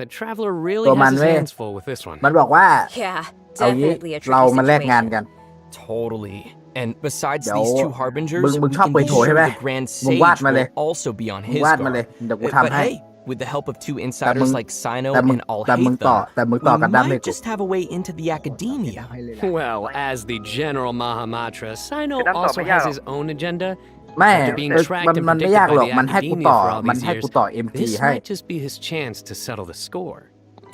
The traveler really ตัวมั has น his เว้ย hands full with this one. มันบอกว่า Yeah, เอางี้ definitely a เรา tricky มาแลกงาน situation. กัน Totally. And besides เดี๋ยว these two harbingers, มึง we ชอบ can เป be โถใช่ sure ไหม the Grand มึง Sage วาดมาเลย will also be on มึง his วาดมาเลย guard. เดี๋ยวกู But ทำให้ hey, with the help of two insiders like Sino แต่มึง and แต่มึงต่อ Alhaitha, แต่มึงต่อกัน we ดั้มให้ might กู just have a way into the academia. Well, as the general Mahamatra, Sino คือตั้งต่อ also ไม่ยาก has หรอก his own agenda. ไม่ After being tracked มัน and มันไม่ predicted ยากหร by อก the มันให้กู academia ต่อ for all มัน these ให้กู years, ต่อ MT this ให้ might just be his chance to settle the score.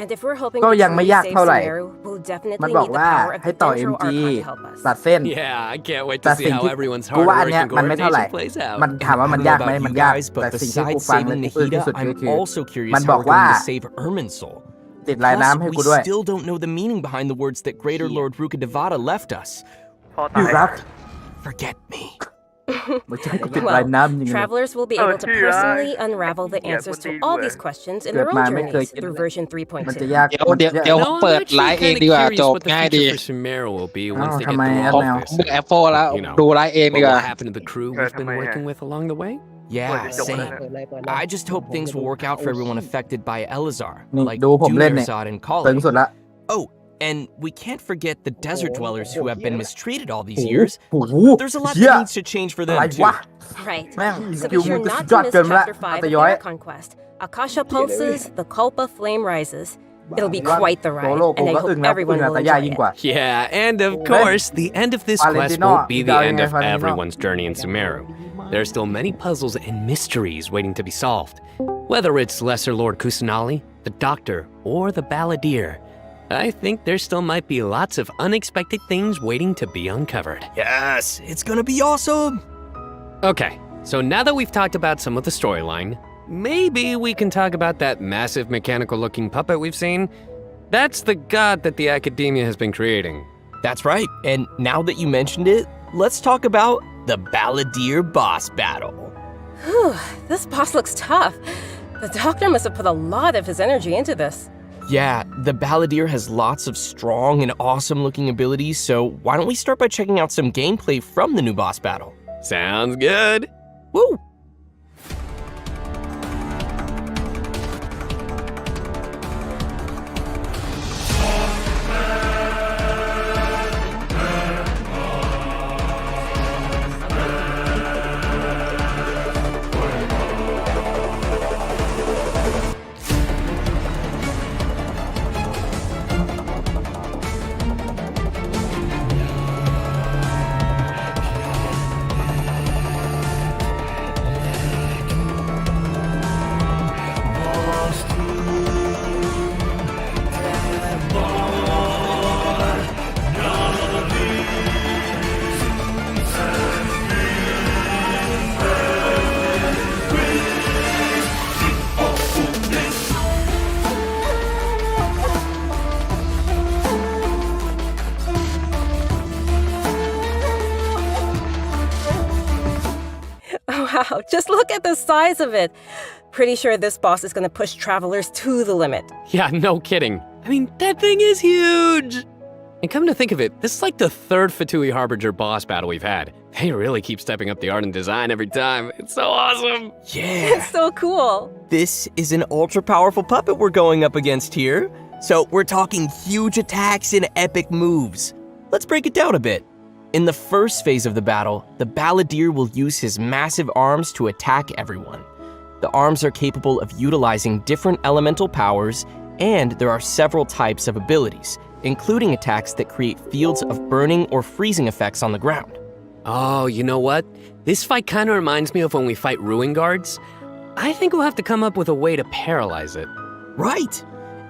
And if we're hoping ก็ to ยังไม่ truly ยาก save เท่าไหร่ Sumeru, we'll มัน definitely บอก need the ว่า power of ให้ the ต่อ Dendro MG Archon to help us. ตัดเส้น Yeah, I can't wait แต่ to see สิ่ง how ที่ everyone's กู hard ว่าอัน work เนี้ย and มันไม่เท่าไหร่ coordination plays out. มันถามว่ามัน I don't ยาก know ไหม about มัน you ยาก guys, แต่ but สิ่งที่กู besides ฟังและ saving กูอึ้งที่ Nahida, สุดก็ I'm คือ also curious มัน how บอก we're ว่า going to save Ermin's soul. ติดลายน้ำให้ Plus, กู we ด้วย still don't know the meaning behind the words that Greater Lord Rukkhadevata left us. พ่อ ที่ ตาย รัก Forget me. ไม่ใช่กูติดลาย Well, น้ำจริงๆ travelers will be Oh, able to dear. personally unravel the Yeah, answers what to they all do. these questions in เกิด their own มาไม่เคย journeys คิด through version มันจะ 3.2. ยาก เดี๋ยว No, เปิด I'm ไล actually ฟ์เอง kinda ดีกว่า curious จบ what the ง่ายดี future for Sumeru will be once they getทำไม the ครับ ผม wall เบื่อ fixed. แอปโฟแล้ว You know, ดูไลฟ์เองดี What กว่า will happen to the crew we've been working with along the way? Yeah, Well, same. I just hope things will work out for everyone affected by Elazar, นี่ like ดูผมเล่นเนี่ย Dunerzad and ตึง Kali. สุดละ Oh, and we can't forget the desert dwellers who have been mistreated all these years. โอ้โห There's a lot เหี้ย that needs to change for อะไร them วะ too. Right. แม่ง So คิว be มึ sure งก็สุ not ดยอ to ด miss เกินไปละ Chapter 5 อั of ตย้อย their conquest. Akasha pulses, the Kulpa flame rises. It'll be quite the โซ ride, โล่กู and I ก็อึ้ง hope นะอึ้ everyone งนะ will แต่ยาก enjoy ยิ่ง it. กว่า Yeah, and of course, the end of this quest Valentino, won't be the ikaw end yung of Valentino. everyone's journey in Sumeru. There are still many puzzles and mysteries waiting to be solved. Whether it's Lesser Lord Kusanali, the Doctor, or the Balladeer, I think there still might be lots of unexpected things waiting to be uncovered. Yes, it's gonna be awesome. Okay, so now that we've talked about some of the storyline, maybe we can talk about that massive mechanical-looking puppet we've seen. That's the god that the Academia has been creating. That's right. And now that you mentioned it, let's talk about the Balladeer boss battle. Whew, this boss looks tough. The Doctor must have put a lot of his energy into this. Yeah, the Balladeer has lots of strong and awesome looking abilities, so why don't we start by checking out some gameplay from the new boss battle? Sounds good. Woo! Wow, just look at the size of it. Pretty sure this boss is gonna push travelers to the limit. Yeah, no kidding. I mean, that thing is huge. And come to think of it, this is like the third Fatui Harbinger boss battle we've had. They really keep stepping up the art and design every time. It's so awesome. Yeah, It's so cool. this is an ultra powerful puppet we're going up against here. So we're talking huge attacks and epic moves. Let's break it down a bit. In the first phase of the battle, the Balladeer will use his massive arms to attack everyone. The arms are capable of utilizing different elemental powers, and there are several types of abilities, including attacks that create fields of burning or freezing effects on the ground. Oh, you know what? This fight kind of reminds me of when we fight Ruin Guards. I think we'll have to come up with a way to paralyze it. Right!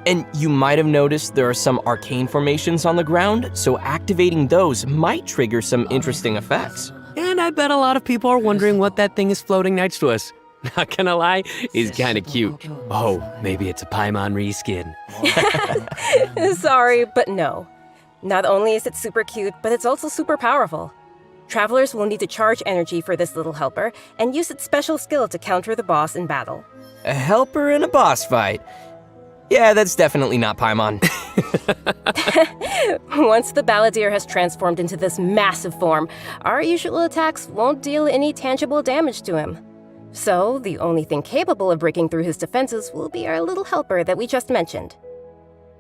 And you might have noticed there are some arcane formations on the ground, so activating those might trigger some interesting effects. And I bet a lot of people are wondering what that thing is floating next to us. Not gonna lie, he's kinda cute. Oh, maybe it's a Paimon reskin. Sorry, but no. Not only is it super cute, but it's also super powerful. Travelers will need to charge energy for this little helper and use its special skill to counter the boss in battle. A helper in a boss fight. Yeah, that's definitely not Paimon. Once the Balladeer has transformed into this massive form, our usual attacks won't deal any tangible damage to him. So, the only thing capable of breaking through his defenses will be our little helper that we just mentioned.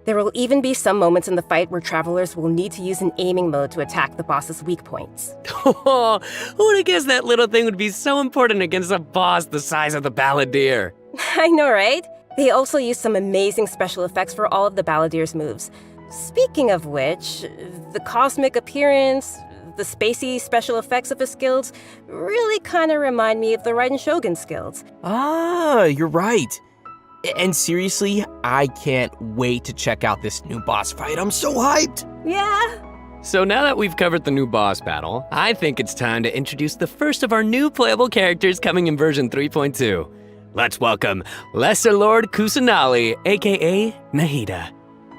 There will even be some moments in the fight where travelers will need to use an aiming mode to attack the boss's weak points. Oh, who would have guessed that little thing would be so important against a boss the size of the Balladeer? I know, right? They also use some amazing special effects for all of the Balladier's moves. Speaking of which, the cosmic appearance, the spacey special effects of his skills really kind of remind me of the Raiden Shogun's skills. Ah, you're right. And seriously, I can't wait to check out this new boss fight. I'm so hyped. Yeah. So now that we've covered the new boss battle, I think it's time to introduce the first of our new playable characters coming in version 3.2. Let's welcome Lesser Lord Kusanali, aka Nahida.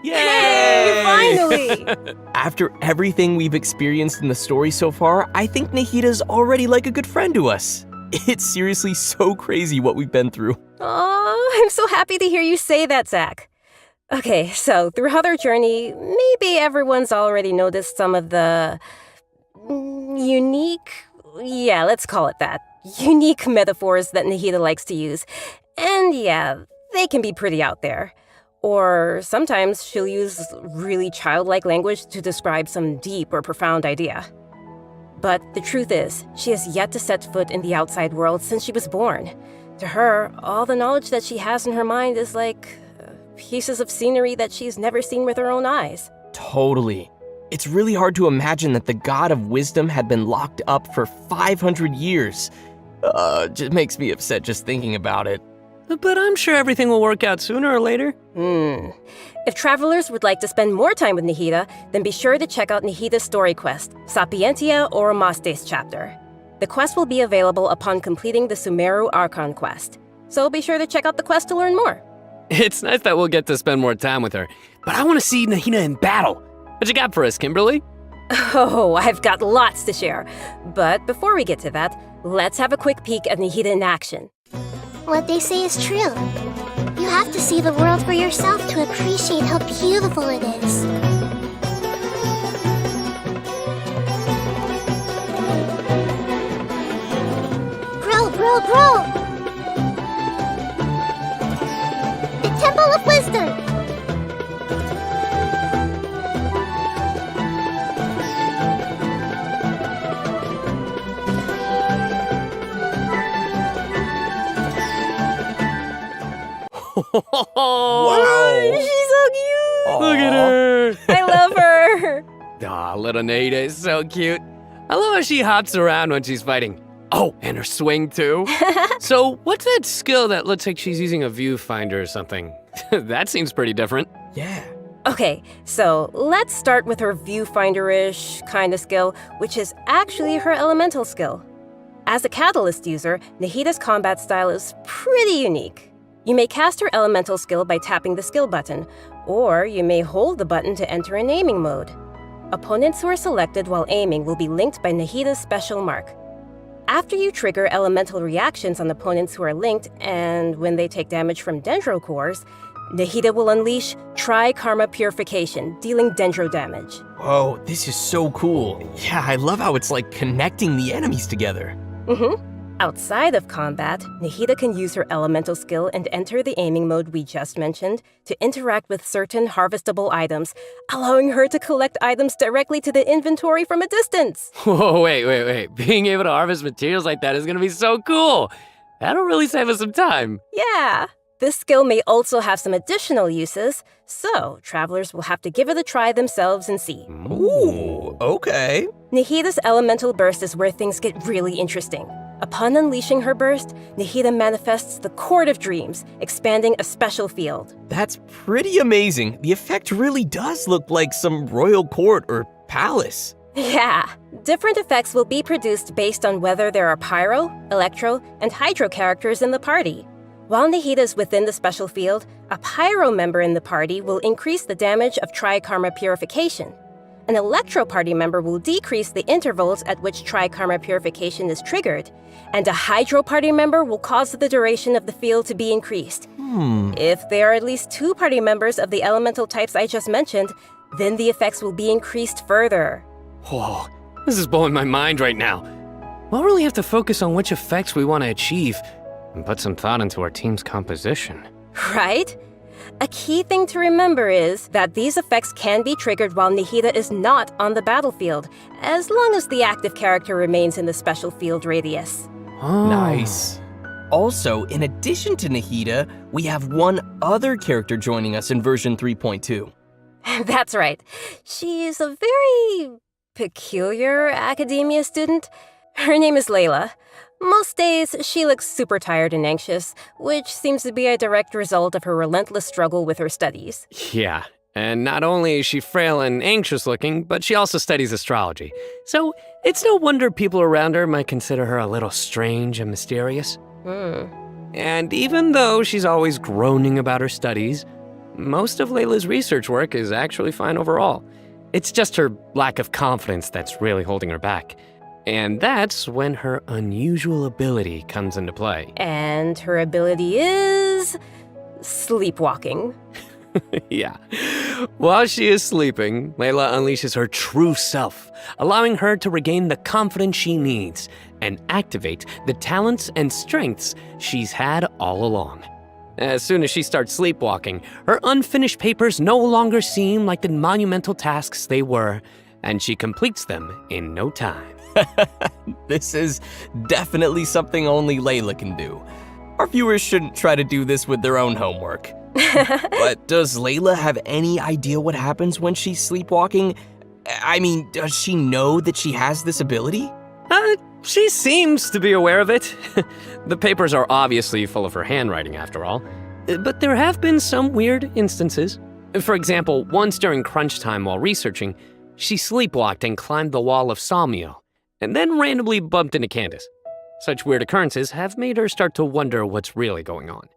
Yay! Hey, finally! After everything we've experienced in the story so far, I think Nahida's already like a good friend to us. It's seriously so crazy what we've been through. Oh, I'm so happy to hear you say that, Zach. Okay, so throughout our journey, maybe everyone's already noticed some of the unique, yeah, let's call it that, unique metaphors that Nahida likes to use. And yeah, they can be pretty out there. Or sometimes she'll use really childlike language to describe some deep or profound idea. But the truth is, she has yet to set foot in the outside world since she was born. To her, all the knowledge that she has in her mind is like pieces of scenery that she's never seen with her own eyes. Totally. It's really hard to imagine that the god of wisdom had been locked up for 500 years. Just makes me upset just thinking about it. But I'm sure everything will work out sooner or later. If travelers would like to spend more time with Nahida, then be sure to check out Nahida's story quest, Sapientia Oromastes chapter. The quest will be available upon completing the Sumeru Archon quest. So be sure to check out the quest to learn more. It's nice that we'll get to spend more time with her, but I want to see Nahida in battle. What you got for us, Kimberly? Oh, I've got lots to share. But before we get to that, let's have a quick peek at Nahida in action. What they say is true. You have to see the world for yourself to appreciate how beautiful it is. Grow! The Temple of Wisdom! Wow! She's so cute! Look at her! I love her! Aw, little Nahida is so cute. I love how she hops around when she's fighting. Oh, and her swing too. So, what's that skill that looks like she's using a viewfinder or something? That seems pretty different. Yeah. Okay, so let's start with her viewfinder-ish kind of skill, which is actually her elemental skill. As a catalyst user, Nahida's combat style is pretty unique. You may cast her elemental skill by tapping the skill button, or you may hold the button to enter an aiming mode. Opponents who are selected while aiming will be linked by Nahida's special mark. After you trigger elemental reactions on opponents who are linked, and when they take damage from dendro cores, Nahida will unleash Tri-Karma Purification, dealing dendro damage. Whoa, this is so cool. Yeah, I love how it's like connecting the enemies together. Outside of combat, Nahida can use her elemental skill and enter the aiming mode we just mentioned to interact with certain harvestable items, allowing her to collect items directly to the inventory from a distance. Whoa, wait. Being able to harvest materials like that is gonna be so cool. That'll really save us some time. Yeah. This skill may also have some additional uses, so travelers will have to give it a try themselves and see. Ooh, okay. Nahida's elemental burst is where things get really interesting. Upon unleashing her burst, Nahida manifests the Court of Dreams, expanding a special field. That's pretty amazing. The effect really does look like some royal court or palace. Yeah, different effects will be produced based on whether there are pyro, electro, and hydro characters in the party. While Nahida is within the special field, a pyro member in the party will increase the damage of Tri-Karma Purification. An electro party member will decrease the intervals at which Tri-Karma Purification is triggered, and a hydro party member will cause the duration of the field to be increased. If there are at least 2 party members of the elemental types I just mentioned, then the effects will be increased further. Whoa, this is blowing my mind right now. We'll really have to focus on which effects we want to achieve. and put some thought into our team's composition. Right? A key thing to remember is that these effects can be triggered while Nahida is not on the battlefield, as long as the active character remains in the special field radius. Nice. Also, in addition to Nahida, we have one other character joining us in version 3.2. That's right. She's a very peculiar academia student. Her name is Layla. Most days, she looks super tired and anxious, which seems to be a direct result of her relentless struggle with her studies. Yeah, and not only is she frail and anxious looking, but she also studies astrology. So it's no wonder people around her might consider her a little strange and mysterious. And even though she's always groaning about her studies, most of Layla's research work is actually fine overall. It's just her lack of confidence that's really holding her back. And that's when her unusual ability comes into play. And her ability is sleepwalking. Yeah. While she is sleeping, Layla unleashes her true self, allowing her to regain the confidence she needs and activate the talents and strengths she's had all along. As soon as she starts sleepwalking, her unfinished papers no longer seem like the monumental tasks they were, and she completes them in no time. This is definitely something only Layla can do. Our viewers shouldn't try to do this with their own homework. But does Layla have any idea what happens when she's sleepwalking? I mean, does she know that she has this ability? She seems to be aware of it. The papers are obviously full of her handwriting, after all. But there have been some weird instances. For example, once during crunch time while researching, she sleepwalked and climbed the wall of Salmio, and then randomly bumped into Candace. Such weird occurrences have made her start to wonder what's really going on.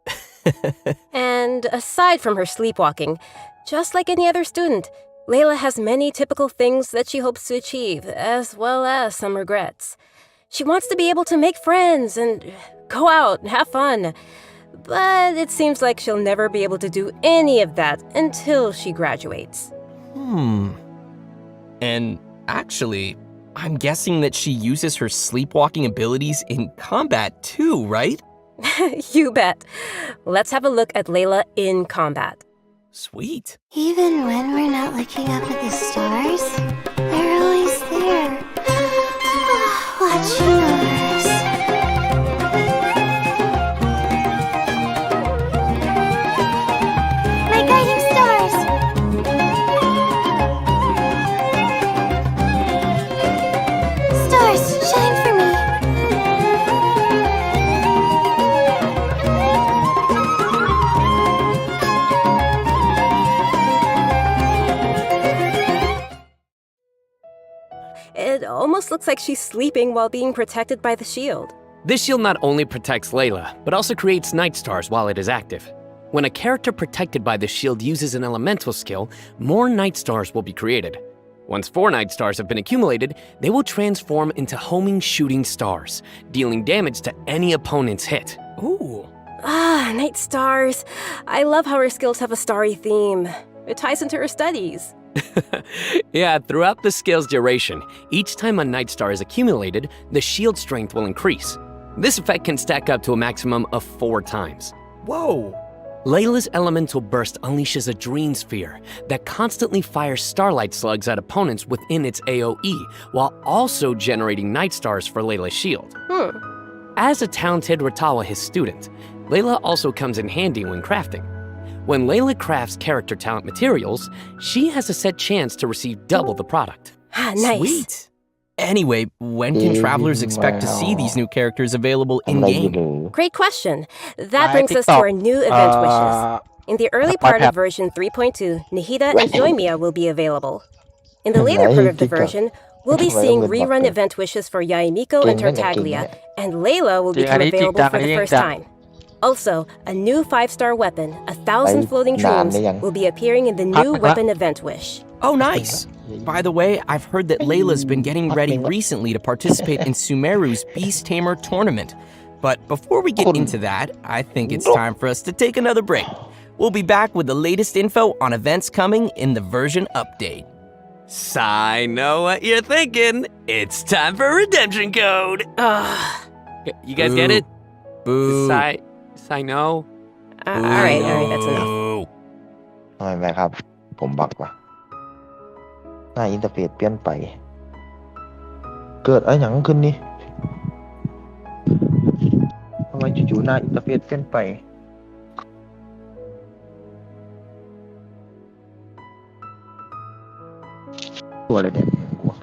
And aside from her sleepwalking, just like any other student, Layla has many typical things that she hopes to achieve, as well as some regrets. She wants to be able to make friends and go out and have fun, but it seems like she'll never be able to do any of that until she graduates. And actually, I'm guessing that she uses her sleepwalking abilities in combat too, right? You bet. Let's have a look at Layla in combat. Sweet. Even when we're not looking up at the stars, they're always there. Watching us. My guiding stars! Stars, shine for me! It almost looks like she's sleeping while being protected by the shield. This shield not only protects Layla, but also creates night stars while it is active. When a character protected by the shield uses an elemental skill, more night stars will be created. Once 4 night stars have been accumulated, they will transform into homing shooting stars, dealing damage to any opponent's hit. Ooh. Ah, night stars. I love how her skills have a starry theme. It ties into her studies. Yeah, throughout the skill's duration, each time a night star is accumulated, the shield strength will increase. This effect can stack up to a maximum of 4 times. Whoa. Layla's elemental burst unleashes a dream sphere that constantly fires starlight slugs at opponents within its AoE, while also generating night stars for Layla's shield. As a talented Ratawa student, Layla also comes in handy when crafting. When Layla crafts character talent materials, she has a set chance to receive double the product. Ah, nice. Sweet. Anyway, when can travelers expect to see these new characters available in-game? Great question. That brings us to our new event wishes. In the early part of version 3.2, Nahida and Yoimiya will be available. In the later part of the version, we'll be seeing rerun event wishes for Yaimiko and Tartaglia, and Layla will become available for the first time. Also, a new 5-star weapon, 1,000 floating dreams, will be appearing in the new weapon event wish. Oh, nice. By the way, I've heard that Layla's been getting ready recently to participate in Sumeru's Beast Tamer tournament. But before we get into that, I think it's time for us to take another break. We'll be back with the latest info on events coming in the version update. So I know what you're thinking. It's time for redemption code. You guys get it? Boo. I know. All right, that's enough. Boo. ทำไมไหมครับ ผมบักว่ะหน้าอินเทอร์เฟซเปลี่ยนไป เกิดอะไรอย่างขึ้นนี่ทำไมจู่ๆหน้าอินเทอร์เฟซเปลี่ยนไป ตัวอะไรเนี่ยกลัว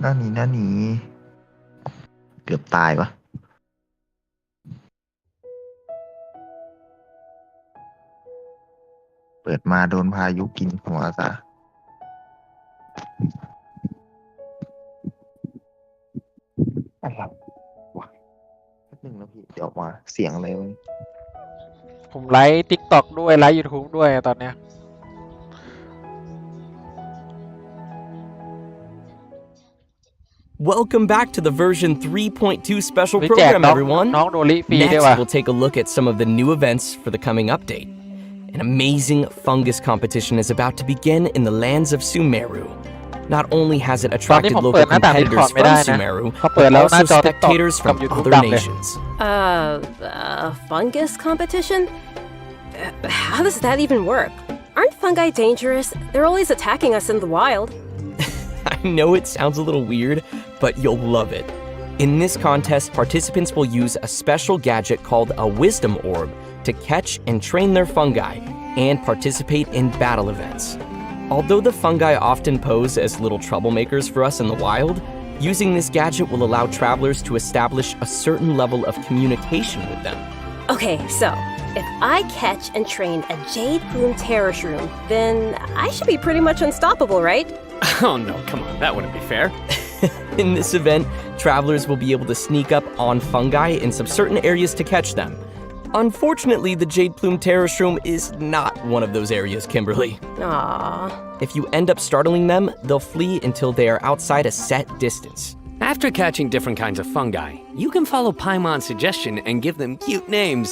หน้านี้เกือบตายปะเปิดมาโดนพายุกินหัวซะอะไรวะแป๊บนึงนะพี่เดี๋ยวมาเสียงอะไรวะ ผมไลฟ์ TikTok ด้วยไลฟ์ YouTube ด้วยตอนเนี้ย Welcome back to the version 3.2 special มีแจก program, น้อง everyone. น้องโดริฟรีด้วย Next, ว่ะ we'll take a look at some of the new events for the coming update. An amazing fungus competition is about to begin in the lands of Sumeru. Not only has it ตอนนี้ attracted ผม local เปิดหน้าต่าง competitors Discord ไม่ from ได้นะ Sumeru, เขาเปิด but แล้วหน้า also จอ TikTok spectators กับ from YouTube other ดับเลย nations. Fungus competition? How does that even work? Aren't fungi dangerous? They're always attacking us in the wild. I know it sounds a little weird, but you'll love it. In this contest, participants will use a special gadget called a wisdom orb to catch and train their fungi and participate in battle events. Although the fungi often pose as little troublemakers for us in the wild, using this gadget will allow travelers to establish a certain level of communication with them. Okay, so if I catch and train a jade plume terror shroom, then I should be pretty much unstoppable, right? Oh no, come on, that wouldn't be fair. In this event, travelers will be able to sneak up on fungi in some certain areas to catch them. Unfortunately, the Jade Plume Terror Shroom is not one of those areas, Kimberly. Aww. If you end up startling them, they'll flee until they are outside a set distance. After catching different kinds of fungi, you can follow Paimon's suggestion and give them cute names.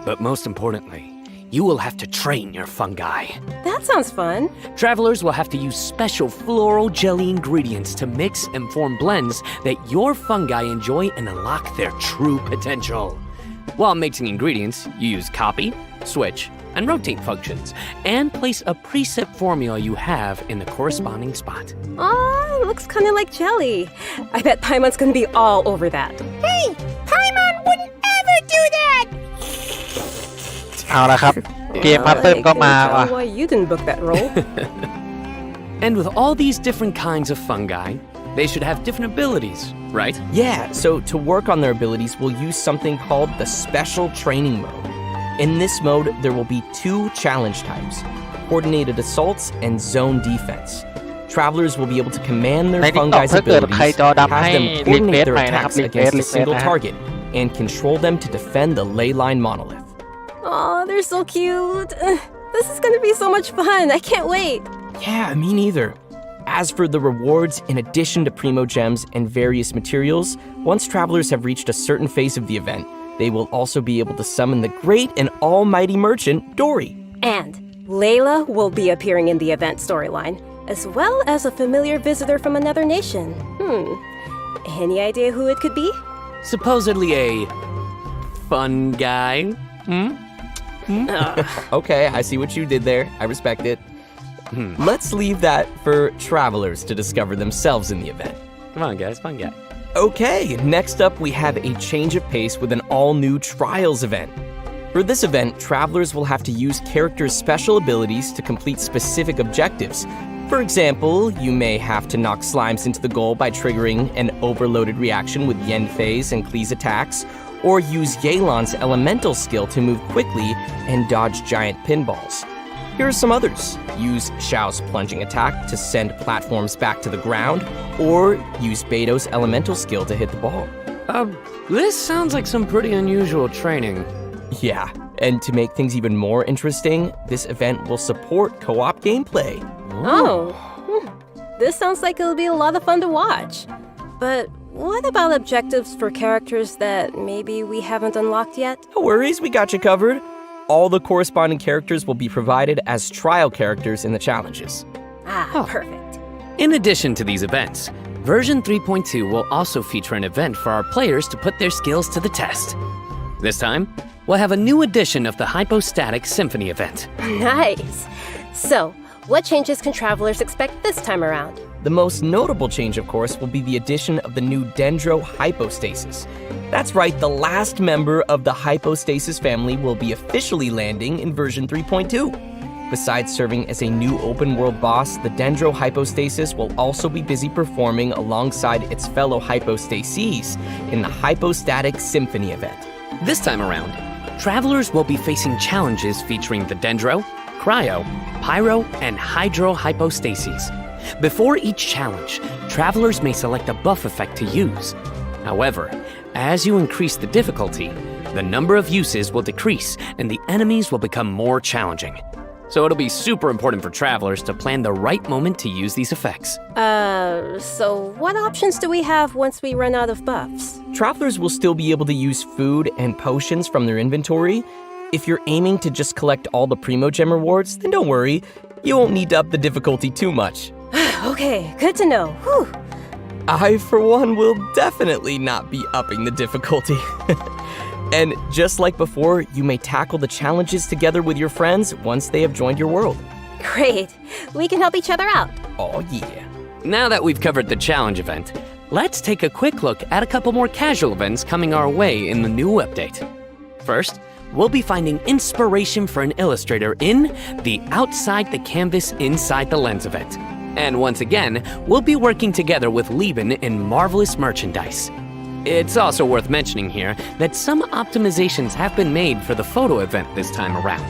But most importantly, you will have to train your fungi. That sounds fun. Travelers will have to use special floral jelly ingredients to mix and form blends that your fungi enjoy and unlock their true potential. While mixing ingredients, you use copy, switch, and rotate functions, and place a preset formula you have in the corresponding spot. Aw, it looks kind of like jelly. I bet Paimon's gonna be all over that. Hey, Paimon wouldn't ever do that! เอาละครับ เกมมาเติมก็มาว่ะ Why you didn't book that role? And with all these different kinds of fungi, they should have different abilities, right? Yeah, so to work on their abilities, we'll use something called the Special Training Mode. In this mode, there will be two challenge types, Coordinated Assaults and Zone Defense. Travelers will be able to command their ใน TikTok fungi's ถ้าเกิดใคร abilities, จอดำให้ have them รีเคว coordinate ส their ไปนะครับ attacks รีเควส against a single target and control them to defend the ley line monolith. Aw, they're so cute. This is gonna be so much fun. I can't wait. Yeah, me neither. As for the rewards, in addition to Primo Gems and various materials, once travelers have reached a certain phase of the event, they will also be able to summon the great and almighty merchant, Dory. And Layla will be appearing in the event storyline, as well as a familiar visitor from another nation. Any idea who it could be? Supposedly a fun guy. Okay, I see what you did there. I respect it. Let's leave that for travelers to discover themselves in the event. Come on, guys, fun guy. Okay, next up we have a change of pace with an all-new Trials event. For this event, travelers will have to use characters' special abilities to complete specific objectives. For example, you may have to knock slimes into the goal by triggering an overloaded reaction with Yenfei's and Klee's attacks, or use Yelan's elemental skill to move quickly and dodge giant pinballs. Here are some others. Use Xiao's plunging attack to send platforms back to the ground, or use Beto's elemental skill to hit the ball. This sounds like some pretty unusual training. Yeah, and to make things even more interesting, this event will support co-op gameplay. Oh, this sounds like it'll be a lot of fun to watch. But what about objectives for characters that maybe we haven't unlocked yet? No worries, we got you covered. All the corresponding characters will be provided as trial characters in the challenges. Perfect. In addition to these events, version 3.2 will also feature an event for our players to put their skills to the test. This time, we'll have a new edition of the Hypostatic Symphony event. Nice. So, what changes can travelers expect this time around? The most notable change, of course, will be the addition of the new Dendro Hypostasis. That's right, the last member of the Hypostasis family will be officially landing in version 3.2. Besides serving as a new open-world boss, the Dendro Hypostasis will also be busy performing alongside its fellow Hypostases in the Hypostatic Symphony event. This time around, travelers will be facing challenges featuring the Dendro, Cryo, Pyro, and Hydro Hypostases. Before each challenge, travelers may select a buff effect to use. However, as you increase the difficulty, the number of uses will decrease and the enemies will become more challenging. So it'll be super important for travelers to plan the right moment to use these effects. So what options do we have once we run out of buffs? Travelers will still be able to use food and potions from their inventory. If you're aiming to just collect all the Primo Gem rewards, then don't worry, you won't need to up the difficulty too much. Okay, good to know. Whew. I, for one, will definitely not be upping the difficulty. And just like before, you may tackle the challenges together with your friends once they have joined your world. Great. We can help each other out. Oh yeah. Now that we've covered the challenge event, let's take a quick look at a couple more casual events coming our way in the new update. First, we'll be finding inspiration for an illustrator in the Outside the Canvas Inside the Lens event. And once again, we'll be working together with Lieben in Marvelous Merchandise. It's also worth mentioning here that some optimizations have been made for the photo event this time around.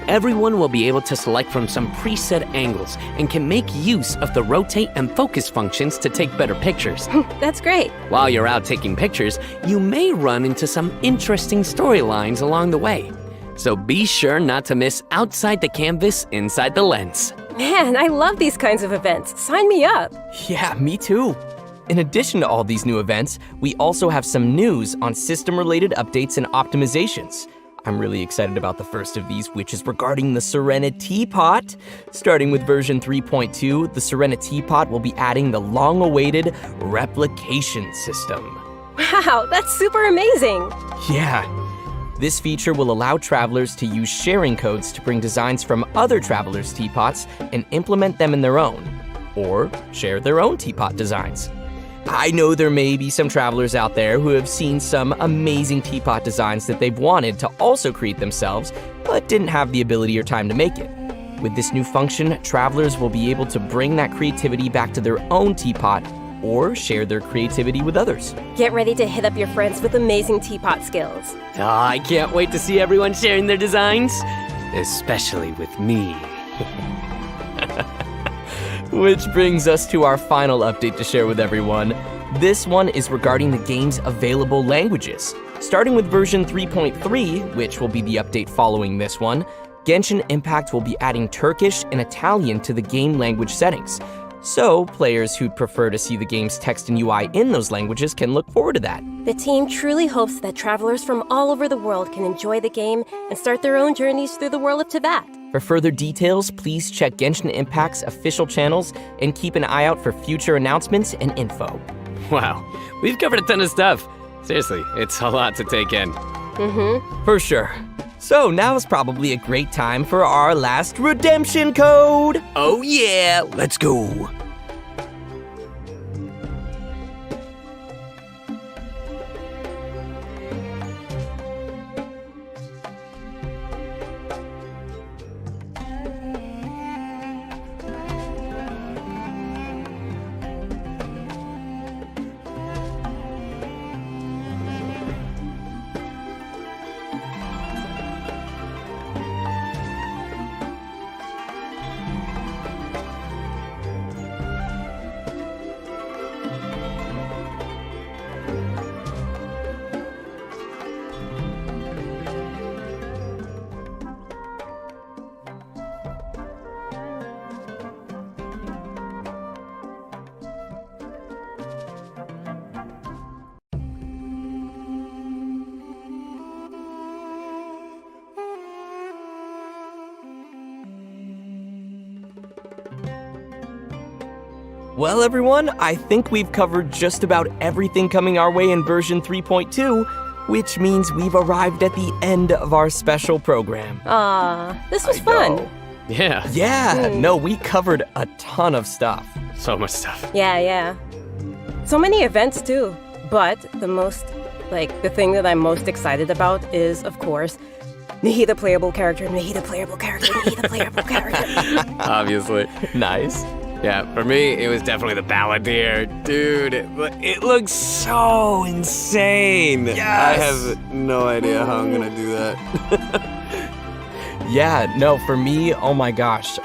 Everyone will be able to select from some preset angles and can make use of the rotate and focus functions to take better pictures. That's great. While you're out taking pictures, you may run into some interesting storylines along the way. So be sure not to miss Outside the Canvas Inside the Lens. Man, I love these kinds of events. Sign me up. Yeah, me too. In addition to all these new events, we also have some news on system-related updates and optimizations. I'm really excited about the first of these, which is regarding the Serena Teapot. Starting with version 3.2, the Serena Teapot will be adding the long-awaited replication system. Wow, that's super amazing. Yeah. This feature will allow travelers to use sharing codes to bring designs from other travelers' teapots and implement them in their own, or share their own teapot designs. I know there may be some travelers out there who have seen some amazing teapot designs that they've wanted to also create themselves, but didn't have the ability or time to make it. With this new function, travelers will be able to bring that creativity back to their own teapot or share their creativity with others. Get ready to hit up your friends with amazing teapot skills. Oh, I can't wait to see everyone sharing their designs, especially with me. Which brings us to our final update to share with everyone. This one is regarding the game's available languages. Starting with version 3.3, which will be the update following this one, Genshin Impact will be adding Turkish and Italian to the game language settings. So, players who'd prefer to see the game's text and UI in those languages can look forward to that. The team truly hopes that travelers from all over the world can enjoy the game and start their own journeys through the world of Tibet. For further details, please check Genshin Impact's official channels and keep an eye out for future announcements and info. Wow, we've covered a ton of stuff. Seriously, it's a lot to take in. For sure. So now is probably a great time for our last redemption code. Oh yeah, let's go. Well, everyone, I think we've covered just about everything coming our way in version 3.2, which means we've arrived at the end of our special program. This was fun. Yeah, Yeah, no, we covered a ton of stuff. so much stuff. Yeah. So many events too. But the thing that I'm most excited about is, of course, Nahi the playable character, Nahi the playable character, Nahi the playable character. Obviously. Nice. Yeah, for me, it was definitely the Balladeer. Dude, it looks so insane. Yes! I have no idea how I'm gonna do that. Yeah, no, for me, oh my gosh,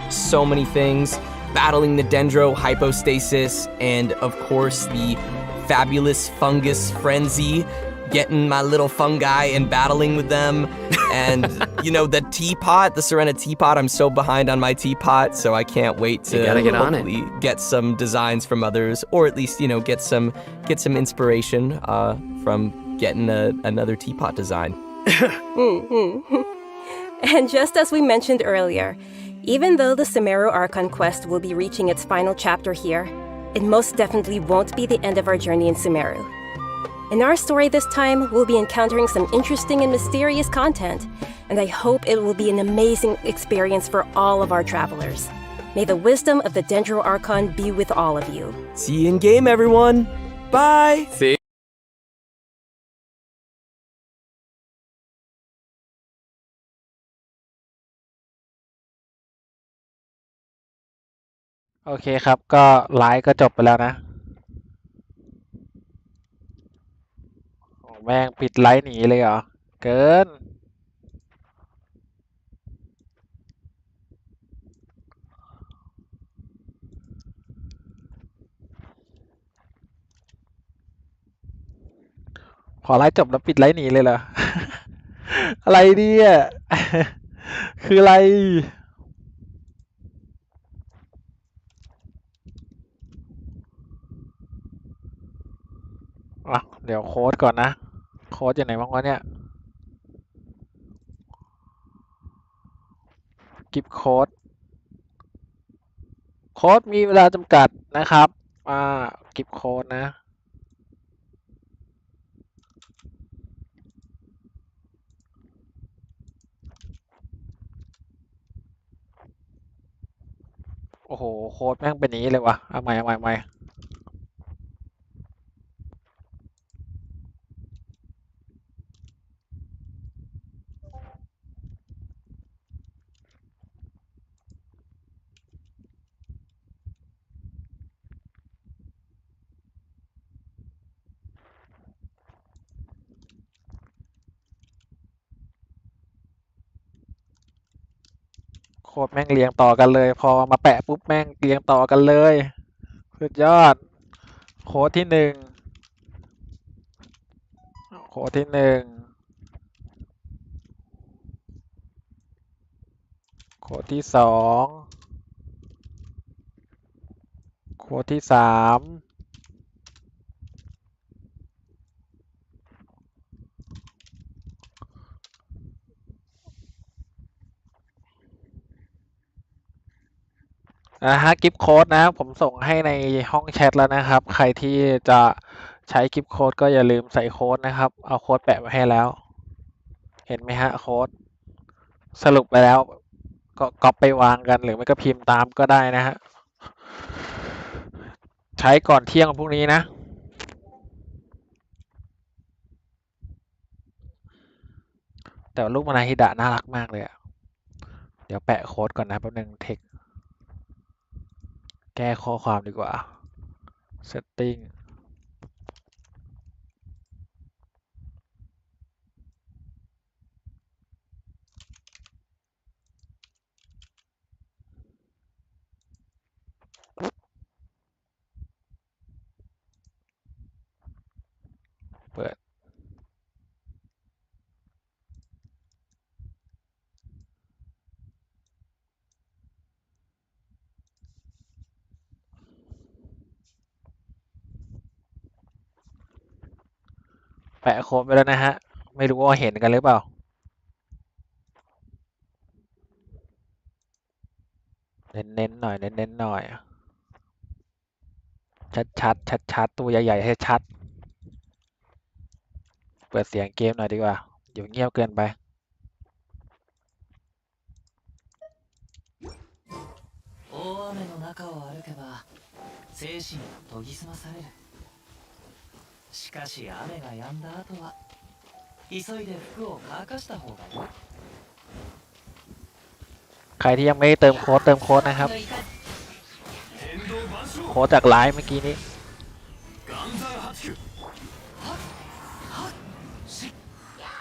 so many things. Battling the Dendro hypostasis, and of course the fabulous fungus frenzy, getting my little fungi and battling with them. And, the teapot, the Serena teapot, I'm so behind on my teapot, so I can't wait to You gotta get on it. hopefully get some designs from others, or at least, get some inspiration from getting another teapot design. And just as we mentioned earlier, even though the Sumeru Archon quest will be reaching its final chapter here, it most definitely won't be the end of our journey in Sumeru. In our story this time, we'll be encountering some interesting and mysterious content, and I hope it will be an amazing experience for all of our travelers. May the wisdom of the Dendro Archon be with all of you. See you in game, everyone. Bye. See? โอเคครับก็ไลฟ์ก็จบไปแล้วนะโอ้แม่งปิดไลฟ์หนีเลยเหรอเกินพอไลฟ์จบแล้วปิดไลฟ์หนีเลยเหรอ อะไรเนี่ย คืออะไรอ่ะเดี๋ยวโค้ดก่อนนะโค้ดอยู่ไหนบ้างวะเนี่ยกิฟต์โค้ดมีเวลาจำกัดนะครับกิฟต์โค้ดนะโอ้โหโค้ดแม่งเป็นอย่างนี้เลยวะเอาใหม่โค้ดแม่งเรียงต่อกันเลยพอมาแปะปุ๊บแม่งเรียงต่อกันเลยสุดยอดโค้ดที่หนึ่งโค้ดที่หนึ่งโค้ดที่สองโค้ดที่สามฮะกิฟต์โค้ดนะผมส่งให้ในห้องแชทแล้วนะครับใครที่จะใช้กิฟต์โค้ดก็อย่าลืมใส่โค้ดนะครับเอาโค้ดแปะไว้ให้แล้วเห็นไหมฮะโค้ดสรุปไปแล้วก็ก๊อปไปวางกันหรือไม่ก็พิมพ์ตามก็ได้นะฮะใช้ก่อนเที่ยงพรุ่งนี้นะแต่ลูกมานาฮิดะน่ารักมากเลยอะเดี๋ยวแปะโค้ดก่อนนะแป๊บนึงเทคแก้ข้อความดีกว่า setting เปิดแปะโค้ดไปแล้วนะฮะไม่รู้ว่าเห็นกันหรือเปล่าเน้นๆหน่อย ชัดตัวใหญ่ๆชัดๆเปิดเสียงเกมหน่อยดีกว่าเดี๋ยวเงียบเกินไป 大雨の中を歩けば精神を研ぎ澄まされる。しかし雨が止んだ後は急いで服を乾かした方がいい。 ใครที่ยังไม่ได้เติมโค้ดนะครับโค้ดจากไลฟ์เมื่อกี้นี้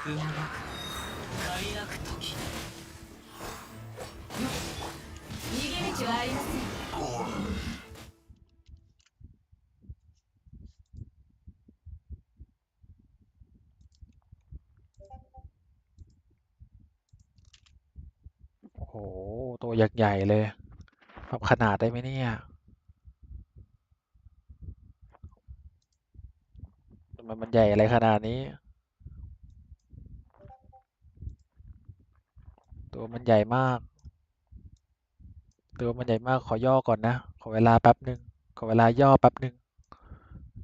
踏んだく借りなく時逃げ道はありません。 โอ้โหตัวใหญ่ๆเลยปรับขนาดได้ไหมเนี่ยมันใหญ่อะไรขนาดนี้ตัวมันใหญ่มากขอย่อก่อนนะขอเวลาแป๊บหนึ่งขอเวลาย่อแป๊บหนึ่ง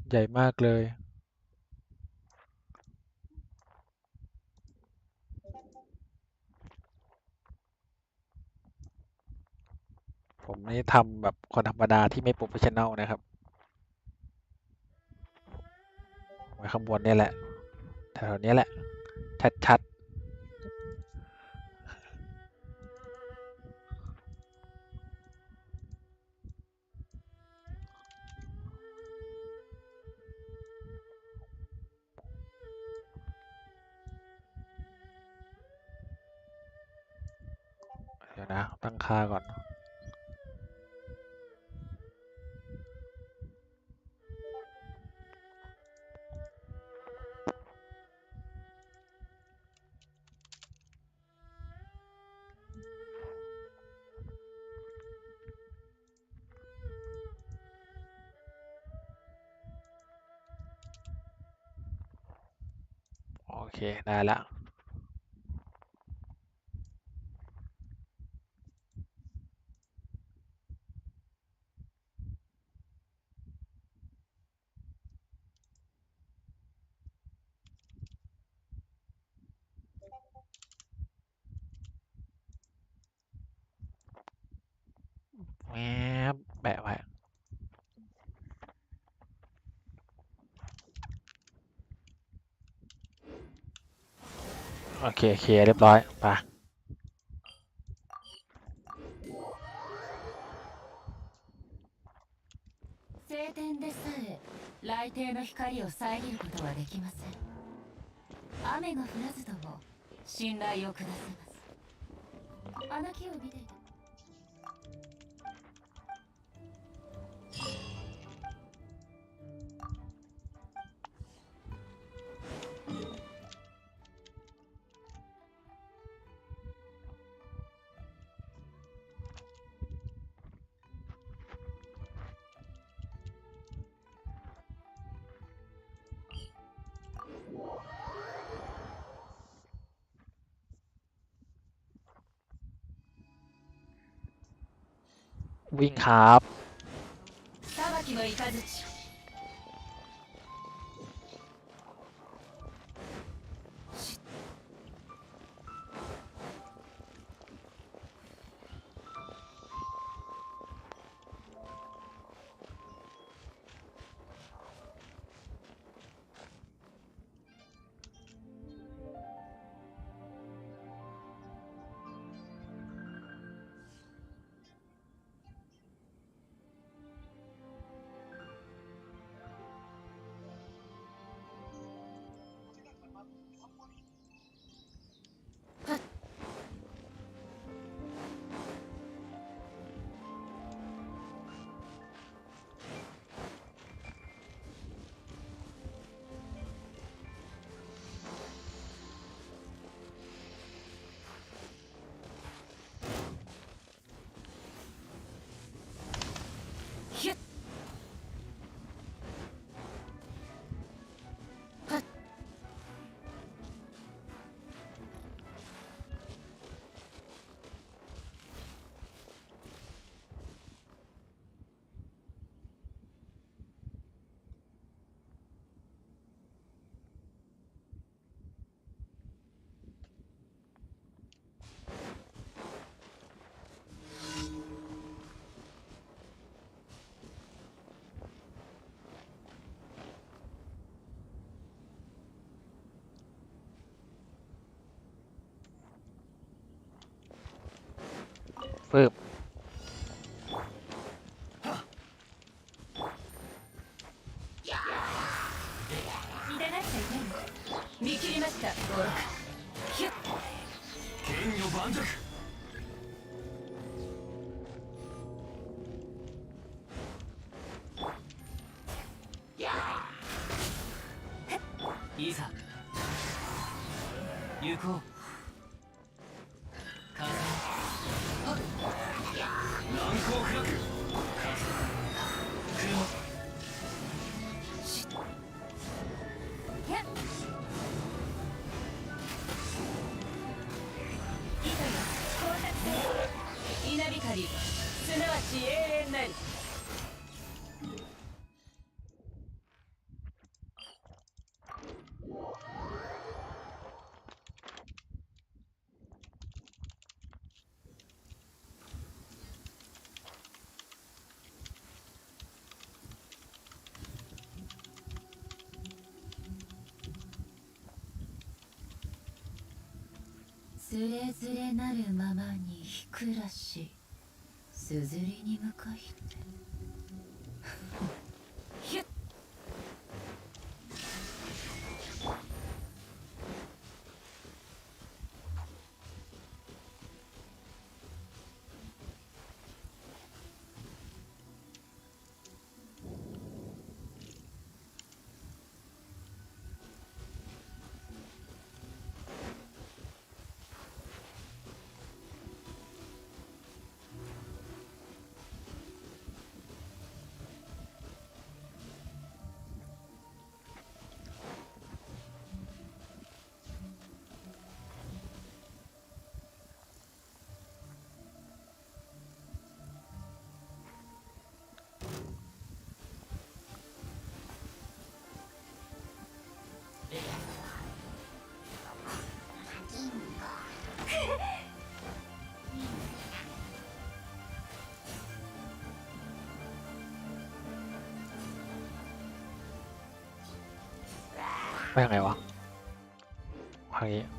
ใหญ่มากเลยผมนี่ทำแบบคนธรรมดาที่ไม่โปรเฟชชั่นแนลนะครับไว้ข้างบนเนี่ยแหละแถวๆนี้แหละชัดๆเดี๋ยวนะตั้งค่าก่อนโอเคได้ละแหมแปะไว้โอเคเคลียร์เรียบร้อยไป晴天でさえ雷霆の光を遮ることはできません。雨が降らずとも信頼を下せます。あの木を見ていてวิ่งครับ 裁きの雷。ปึ๊บ見切りましたゴロクヒュッ剣を盤石いざ行こう風乱光フラグ風雲ヒュッ糸よ光沢せ稲光すなわち永遠なりつれづれなるままにひくらしすずりに向かいてヒュッไปยังไงวะทางนี้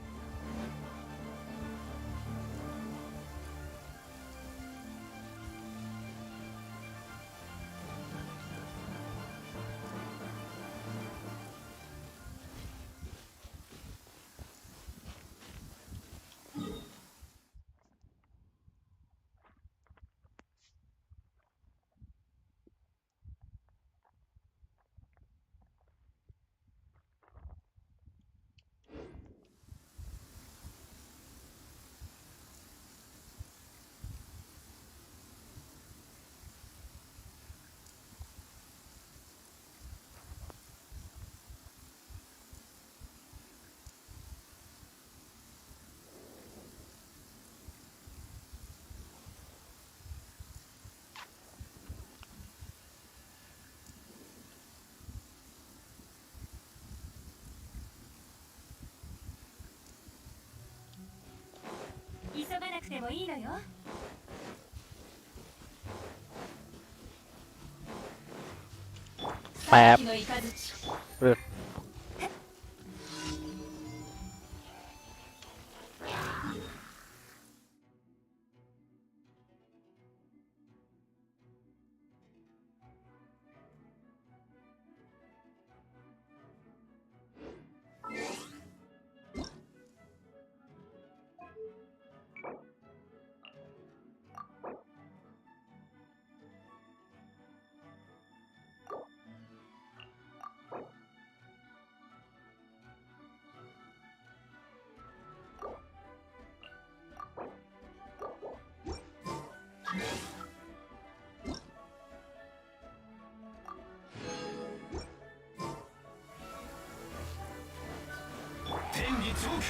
急がなくてもいいのよแป๊บさっきの雷ปึ๊บ天理チョーク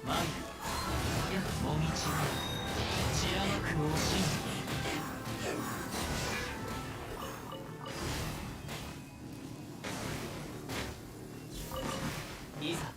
マイルやもみち散らまくおしんいざ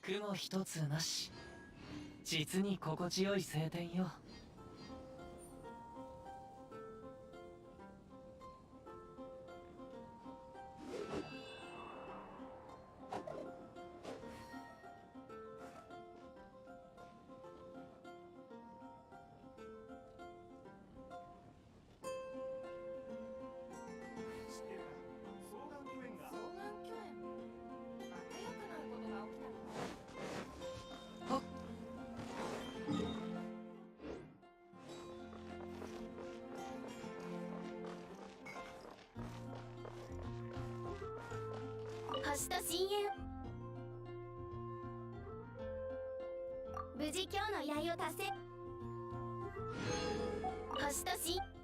雲一つなし。実に心地よい晴天よ。星と深淵。無事今日の依頼を達成。星と深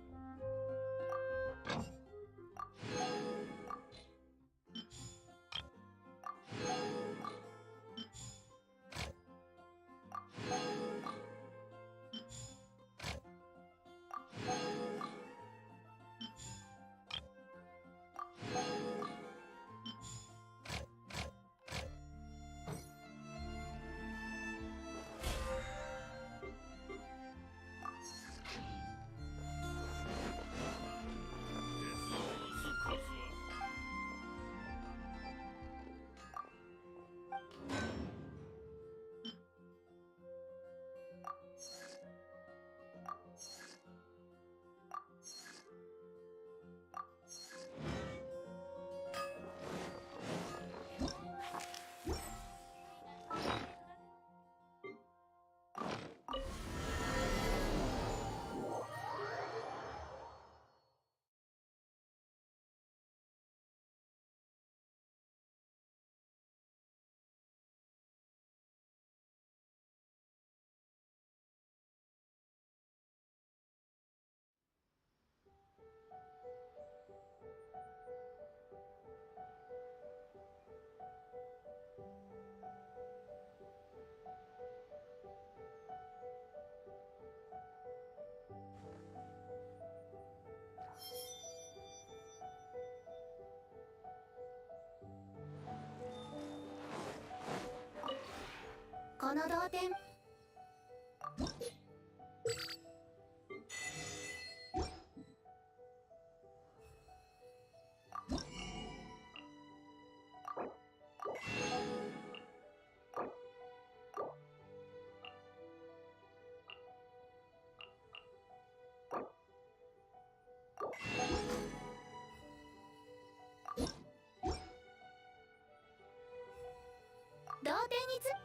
この同点。同点につ